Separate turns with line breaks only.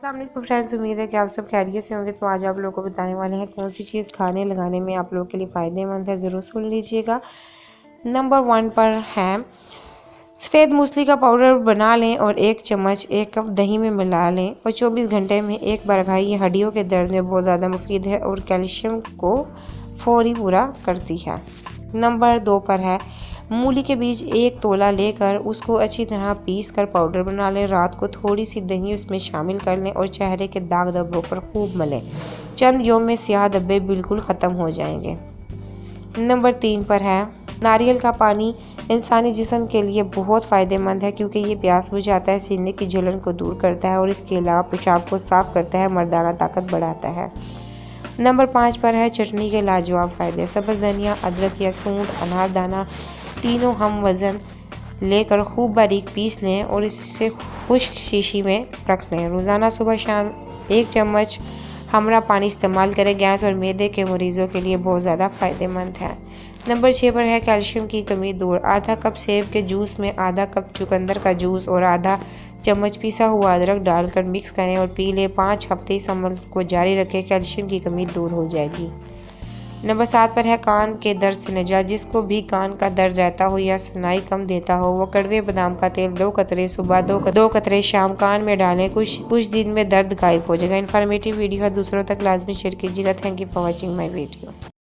अस्सलाम वालेकुम फ्रेंड्स, उम्मीद है कि आप सब खैरियत से होंगे। तो आज आप लोगों को बताने वाले हैं कौन सी चीज़ खाने लगाने में आप लोगों के लिए फ़ायदेमंद है, ज़रूर सुन लीजिएगा। नंबर 1 पर है सफ़ेद मूसली का पाउडर बना लें और 1 चम्मच 1 कप दही में मिला लें और 24 घंटे में एक बार खाएं। ये हड्डियों के दर्द में बहुत ज़्यादा मुफीद है और कैल्शियम को फौरी पूरा करती है। नंबर 2 पर है मूली के बीज 1 तोला लेकर उसको अच्छी तरह पीस कर पाउडर बना लें। रात को थोड़ी सी दही उसमें शामिल कर लें और चेहरे के दाग धब्बों पर खूब मलें। चंद योम में स्याह धब्बे बिल्कुल ख़त्म हो जाएंगे। नंबर 3 पर है नारियल का पानी इंसानी जिस्म के लिए बहुत फ़ायदेमंद है क्योंकि ये प्यास बुझाता है, सीने की जलन को दूर करता है और इसके अलावा पेशाब को साफ करता है, मर्दाना ताकत बढ़ाता है। नंबर 5 पर है चटनी के लाजवाब फ़ायदे। सब्ज़ धनिया, अदरक या सूंठ, अनारदाना तीनों हम वज़न लेकर खूब बारीक पीस लें और इससे खुश्क शीशी में रख लें। रोज़ाना सुबह शाम 1 चम्मच हमरा पानी इस्तेमाल करें। गैस और मैदे के मरीज़ों के लिए बहुत ज़्यादा फ़ायदेमंद है। नंबर 6 पर है कैल्शियम की कमी दूर। आधा कप सेब के जूस में आधा कप चुकंदर का जूस और आधा चम्मच पिसा हुआ अदरक डालकर मिक्स करें और पी लें। 5 हफ्ते इस अमल को जारी रखें, कैल्शियम की कमी दूर हो जाएगी। नंबर 7 पर है कान के दर्द से निजात। जिसको भी कान का दर्द रहता हो या सुनाई कम देता हो, वो कड़वे बादाम का तेल 2 कतरे सुबह 2 कतरे शाम कान में डालें। कुछ दिन में दर्द गायब हो जाएगा। इन्फॉर्मेटिव वीडियो है, दूसरों तक लाजमी शेयर कीजिएगा। Thank you for watching my video.